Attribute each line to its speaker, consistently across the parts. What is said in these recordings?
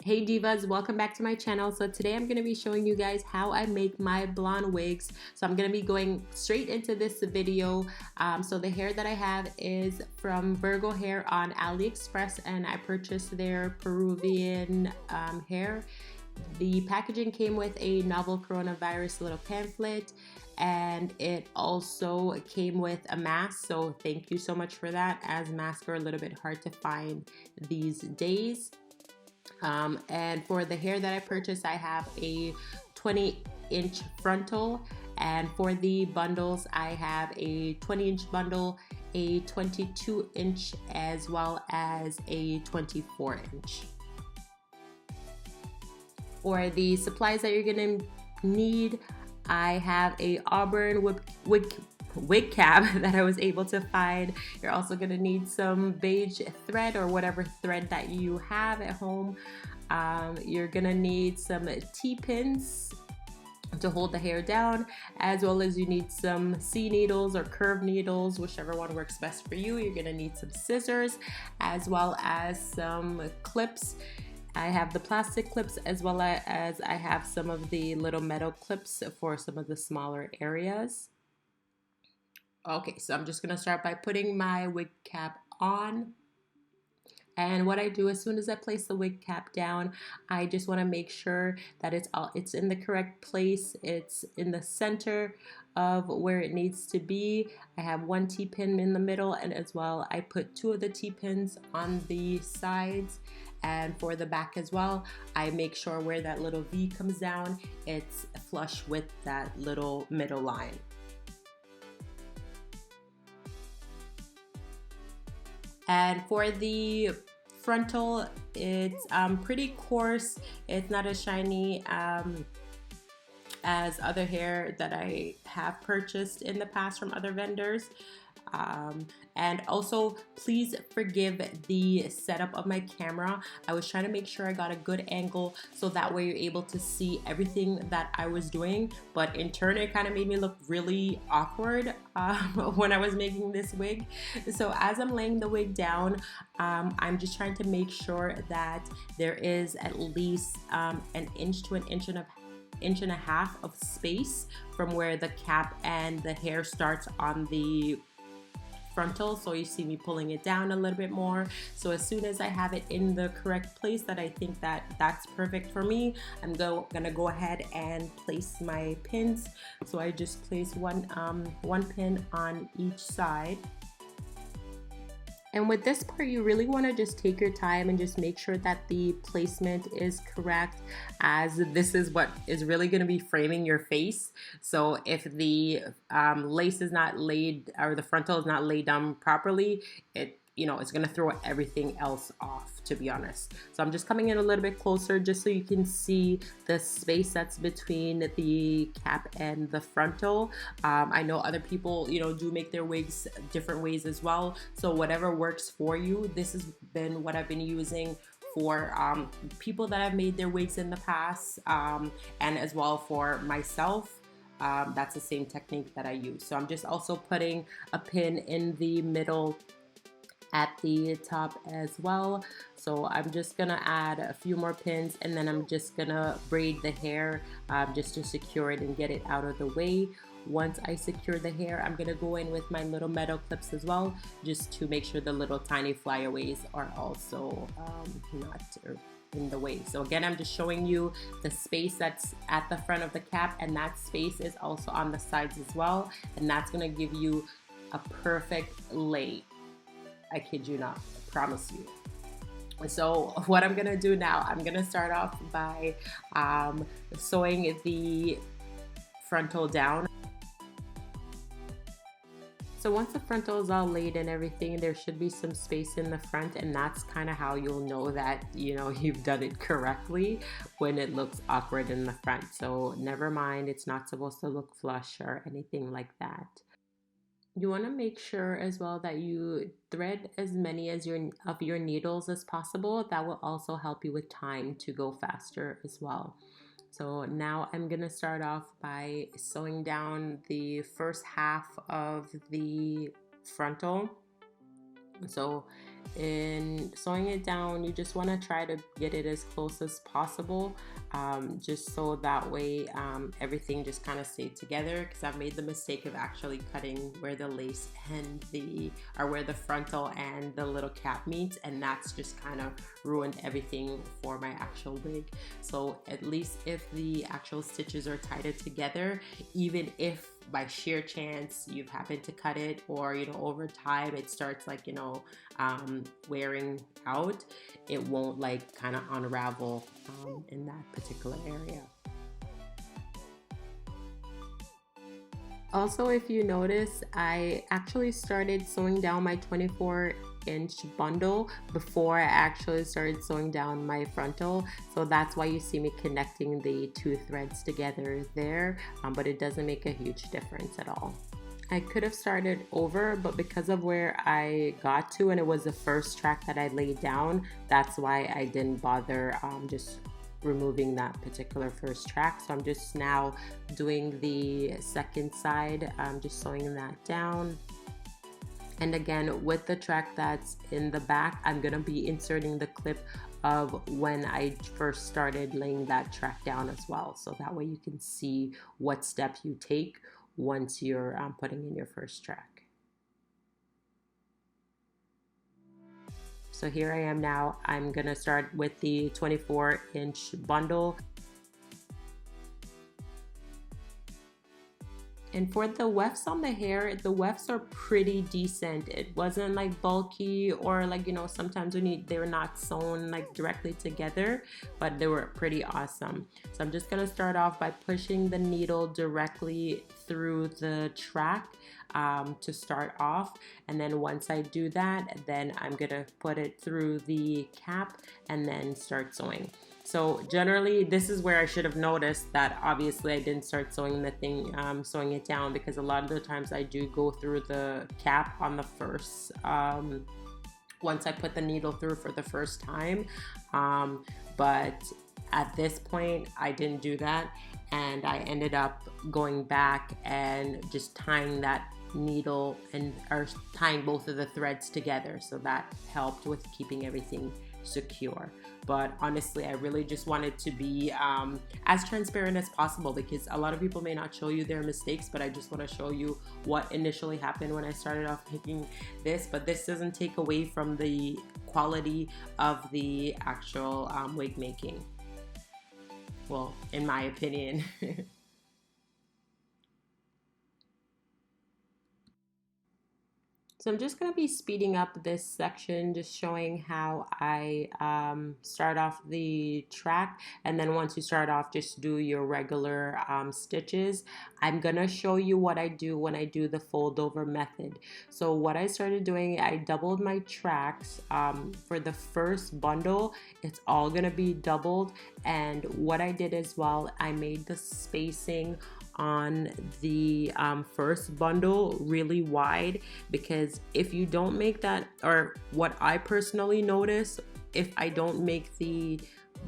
Speaker 1: Hey divas, welcome back to my channel. So today I'm going to be showing you guys how I make my blonde wigs. So I'm going to be going straight into this video. So the hair that I have is from Virgo Hair on Aliexpress, and I purchased their Peruvian hair. The packaging came with a novel coronavirus little pamphlet, and it also came with a mask, so thank you so much for that, as masks are a little bit hard to find these days. And for the hair that I purchased, I have a 20-inch frontal, and for the bundles I have a 20-inch bundle, a 22-inch, as well as a 24-inch. For the supplies that you're gonna need, I have a auburn wig cap that I was able to find. You're also gonna need some beige thread or whatever thread that you have at home. You're gonna need some T-pins to hold the hair down, as well as you need some C needles or curved needles, whichever one works best for you. You're gonna need some scissors, as well as some clips. I have the plastic clips, as well as I have some of the little metal clips for some of the smaller areas. Okay, so I'm just gonna start by putting my wig cap on. And what I do, as soon as I place the wig cap down, I just want to make sure that it's in the correct place. It's in the center of where it needs to be. I have one T-pin in the middle, and as well I put two of the T-pins on the sides. And for the back as well, I make sure where that little V comes down, it's flush with that little middle line. And for the frontal, it's pretty coarse. It's not as shiny as other hair that I have purchased in the past from other vendors. And also, please forgive the setup of my camera. I was trying to make sure I got a good angle so that way you're able to see everything that I was doing, but in turn it kind of made me look really awkward when I was making this wig. So as I'm laying the wig down, I'm just trying to make sure that there is at least an inch to an inch and a half of space from where the cap and the hair starts on the frontal. So you see me pulling it down a little bit more. So as soon as I have it in the correct place that I think that's perfect for me, I'm gonna go ahead and place my pins. So I just place one pin on each side. And with this part, you really want to just take your time and just make sure that the placement is correct, as this is what is really going to be framing your face. So if the lace is not laid, or the frontal is not laid down properly, it's going to throw everything else off, to be honest. So I'm just coming in a little bit closer just so you can see the space that's between the cap and the frontal. I know other people, do make their wigs different ways as well. So whatever works for you. This has been what I've been using for people that have made their wigs in the past, and as well for myself. That's the same technique that I use. So I'm just also putting a pin in the middle at the top as well. So I'm just gonna add a few more pins, and then I'm just gonna braid the hair just to secure it and get it out of the way. Once I secure the hair, I'm gonna go in with my little metal clips as well, just to make sure the little tiny flyaways are also not in the way. So again, I'm just showing you the space that's at the front of the cap, and that space is also on the sides as well, and that's gonna give you a perfect lay. I kid you not, I promise you. So what I'm gonna do now, I'm gonna start off by sewing the frontal down. So once the frontal is all laid and everything, there should be some space in the front, and that's kind of how you'll know that you've done it correctly, when it looks awkward in the front. So never mind, it's not supposed to look flush or anything like that. You want to make sure as well that you thread as many of your needles as possible. That will also help you with time to go faster as well. So now I'm going to start off by sewing down the first half of the frontal. So in sewing it down, you just want to try to get it as close as possible, just so that way everything just kind of stayed together, because I've made the mistake of actually cutting where the lace and where the frontal and the little cap meets, and that's just kind of ruined everything for my actual wig. So at least if the actual stitches are tighter together, even if by sheer chance you've happened to cut it, or over time it starts like wearing out, it won't like kind of unravel in that particular area. Also, if you notice, I actually started sewing down my 24-inch bundle before I actually started sewing down my frontal, so that's why you see me connecting the two threads together there, but it doesn't make a huge difference at all. I could have started over, but because of where I got to and it was the first track that I laid down, that's why I didn't bother just removing that particular first track. So I'm just now doing the second side, just sewing that down. And again, with the track that's in the back, I'm gonna be inserting the clip of when I first started laying that track down as well, so that way you can see what step you take once you're putting in your first track. So here I am now. I'm gonna start with the 24-inch bundle. And for the wefts on the hair, the wefts are pretty decent. It wasn't like bulky, or like, sometimes when they're not sewn like directly together, but they were pretty awesome. So I'm just gonna start off by pushing the needle directly through the track to start off. And then once I do that, then I'm gonna put it through the cap and then start sewing. So generally, this is where I should have noticed that obviously I didn't start sewing the thing, sewing it down, because a lot of the times I do go through the cap on the first, once I put the needle through for the first time. But at this point, I didn't do that, and I ended up going back and just tying that needle or tying both of the threads together, so that helped with keeping everything secure. But honestly, I really just wanted to be as transparent as possible, because a lot of people may not show you their mistakes, but I just want to show you what initially happened when I started off making this. But this doesn't take away from the quality of the actual wig making, well, in my opinion. So I'm just going to be speeding up this section, just showing how I start off the track, and then once you start off, just do your regular stitches. I'm going to show you what I do when I do the fold over method. So what I started doing, I doubled my tracks. For the first bundle, it's all going to be doubled, and what I did as well, I made the spacing on the first bundle really wide, because if you don't make that, or what I personally notice, if I don't make the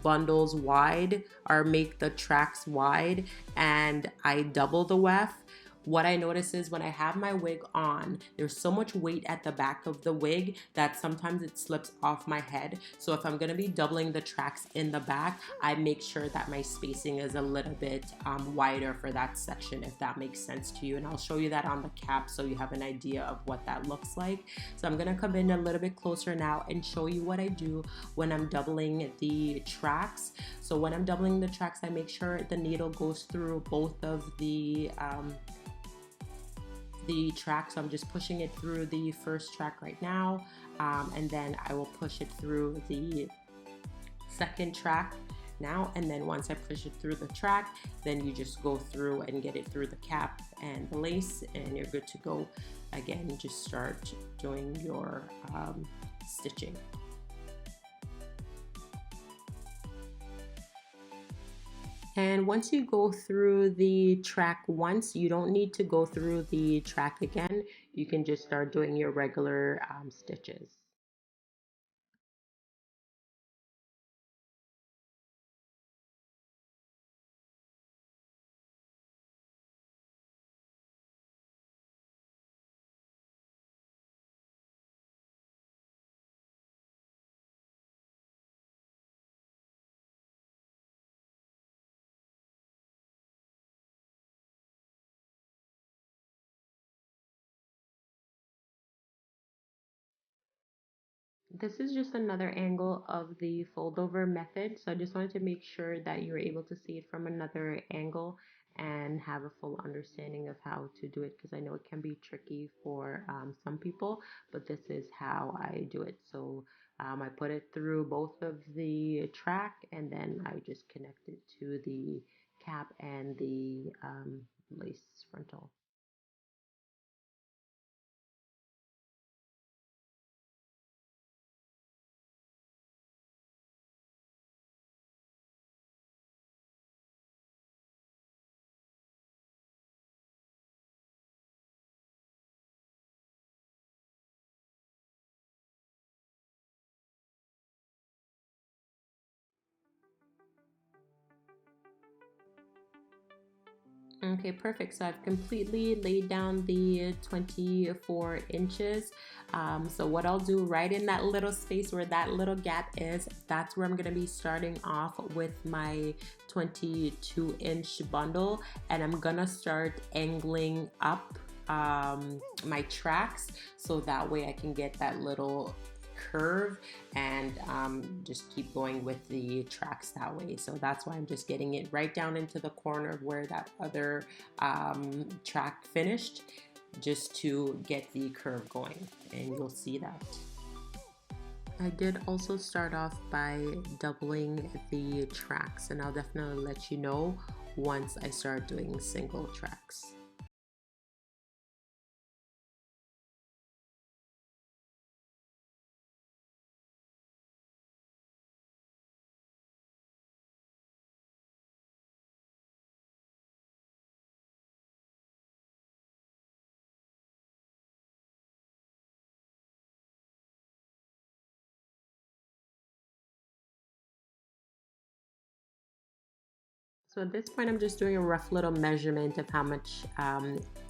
Speaker 1: bundles wide or make the tracks wide and I double the weft, what I notice is when I have my wig on, there's so much weight at the back of the wig that sometimes it slips off my head. So if I'm gonna be doubling the tracks in the back, I make sure that my spacing is a little bit wider for that section, if that makes sense to you. And I'll show you that on the cap so you have an idea of what that looks like. So I'm gonna come in a little bit closer now and show you what I do when I'm doubling the tracks. So when I'm doubling the tracks, I make sure the needle goes through both of the track. So I'm just pushing it through the first track right now, and then I will push it through the second track now, and then once I push it through the track, then you just go through and get it through the cap and the lace, and you're good to go. Again, just start doing your stitching. And once you go through the track once, you don't need to go through the track again. You can just start doing your regular stitches. This is just another angle of the fold over method. So I just wanted to make sure that you were able to see it from another angle and have a full understanding of how to do it, because I know it can be tricky for some people, but this is how I do it. So I put it through both of the track, and then I just connect it to the cap and the lace frontal. Okay, perfect. So I've completely laid down the 24 inches. So what I'll do right in that little space where that little gap is, that's where I'm gonna be starting off with my 22-inch bundle, and I'm gonna start angling up my tracks so that way I can get that little curve and just keep going with the tracks that way. So that's why I'm just getting it right down into the corner of where that other track finished, just to get the curve going, and you'll see that. I did also start off by doubling the tracks, and I'll definitely let you know once I start doing single tracks. So at this point, I'm just doing a rough little measurement of how much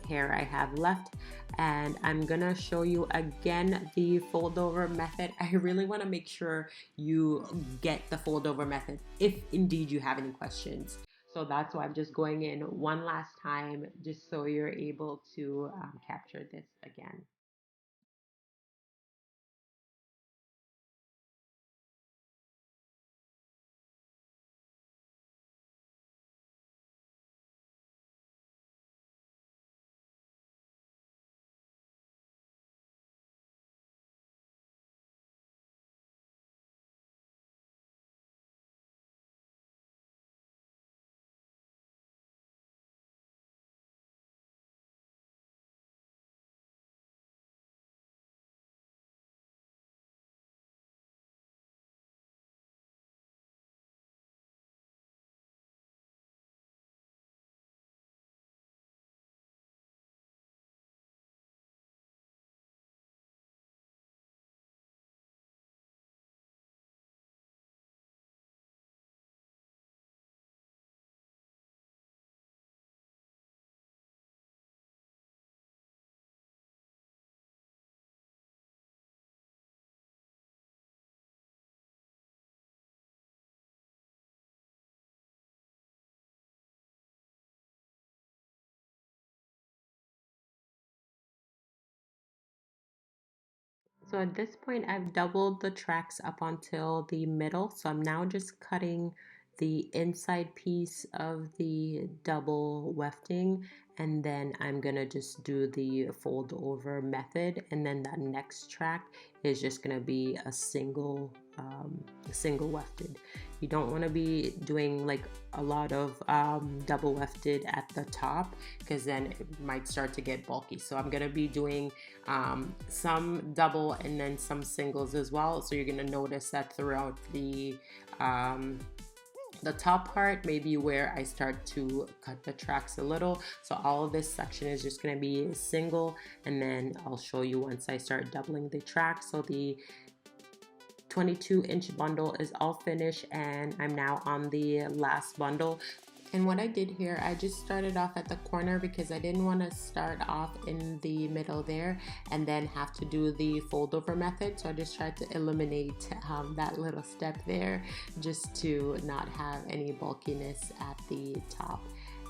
Speaker 1: hair I have left, and I'm gonna show you again the fold over method. I really want to make sure you get the fold over method if indeed you have any questions. So that's why I'm just going in one last time just so you're able to capture this again. So at this point, I've doubled the tracks up until the middle. So I'm now just cutting the inside piece of the double wefting, and then I'm gonna just do the fold over method, and then that next track is just gonna be a single wefted. You don't want to be doing like a lot of double wefted at the top, because then it might start to get bulky. So I'm gonna be doing some double and then some singles as well. So you're gonna notice that throughout the top part, maybe where I start to cut the tracks a little. So all of this section is just going to be single, and then I'll show you once I start doubling the tracks. So the 22-inch bundle is all finished, and I'm now on the last bundle. And what I did here, I just started off at the corner because I didn't want to start off in the middle there and then have to do the fold over method. So I just tried to eliminate that little step there, just to not have any bulkiness at the top.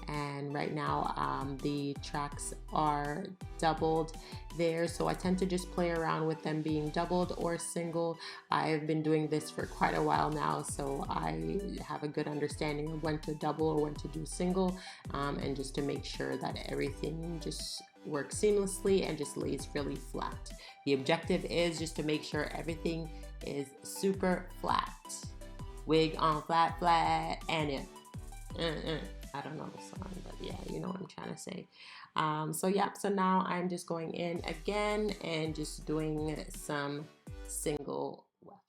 Speaker 1: and right now the tracks are doubled there, so I tend to just play around with them being doubled or single. I've been doing this for quite a while now, so I have a good understanding of when to double or when to do single, and just to make sure that everything just works seamlessly and just lays really flat. The objective is just to make sure everything is super flat. Wig on flat, flat, and it. I don't know the song, but yeah, you know what I'm trying to say. So yeah, so now I'm just going in again and just doing some single weft.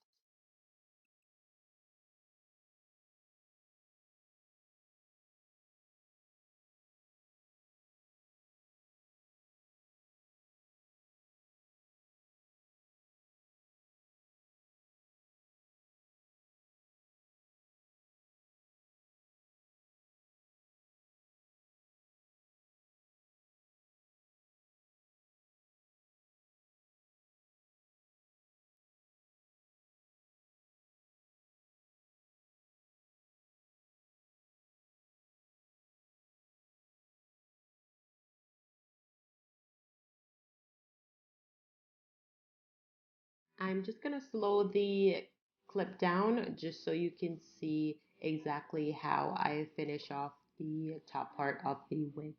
Speaker 1: I'm just gonna slow the clip down just so you can see exactly how I finish off the top part of the wig.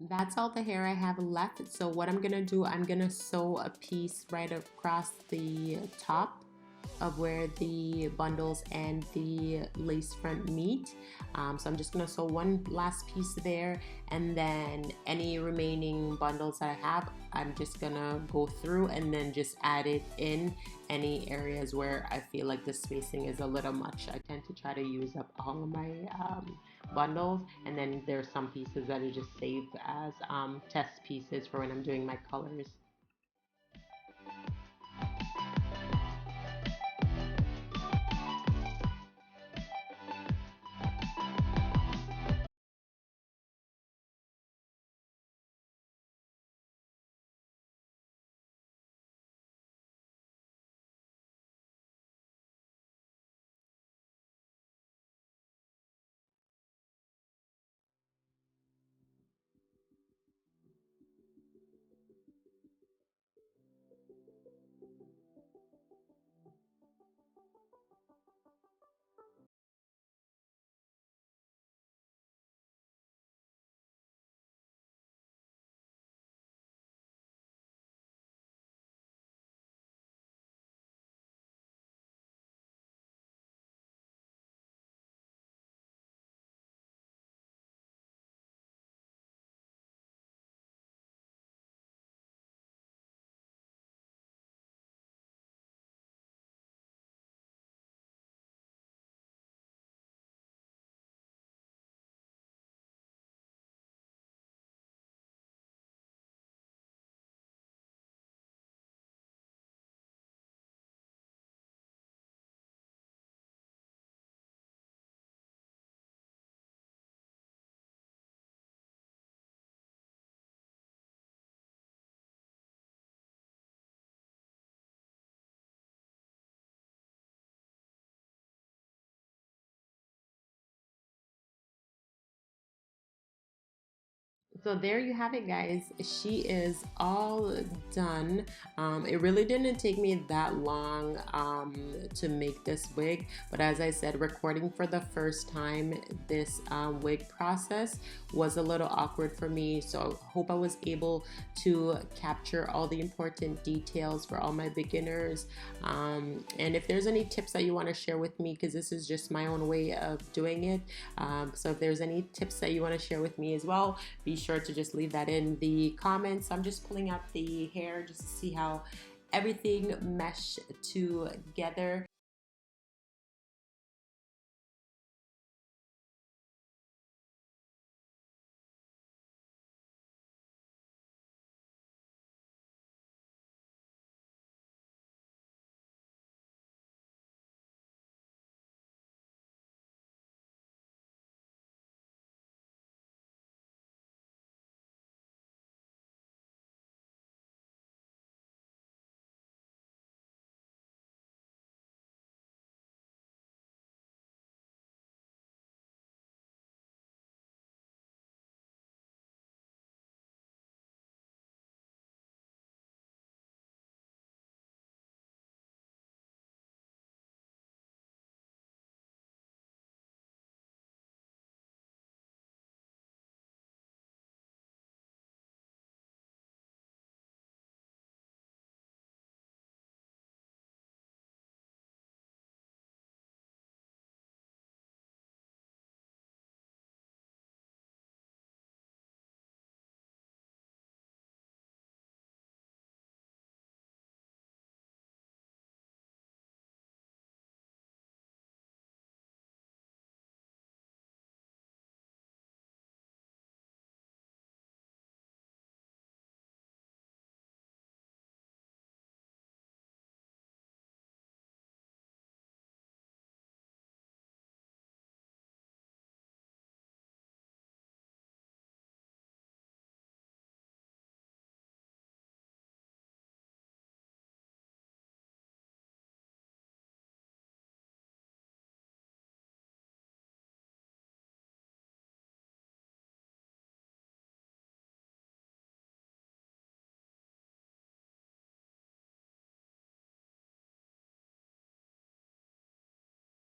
Speaker 1: That's all the hair I have left. So what I'm gonna do, I'm gonna sew a piece right across the top of where the bundles and the lace front meet. So I'm just gonna sew one last piece there, and then any remaining bundles that I have, I'm just gonna go through and then just add it in any areas where I feel like the spacing is a little much. I tend to try to use up all of my bundles, and then there's some pieces that are just saved as test pieces for when I'm doing my colors. So there you have it, guys. She is all done. It really didn't take me that long to make this wig, but as I said, recording for the first time this wig process was a little awkward for me, so I hope I was able to capture all the important details for all my beginners. And if there's any tips that you want to share with me, because this is just my own way of doing it, so if there's any tips that you want to share with me as well, be sure to just leave that in the comments. I'm just pulling out the hair just to see how everything meshed together.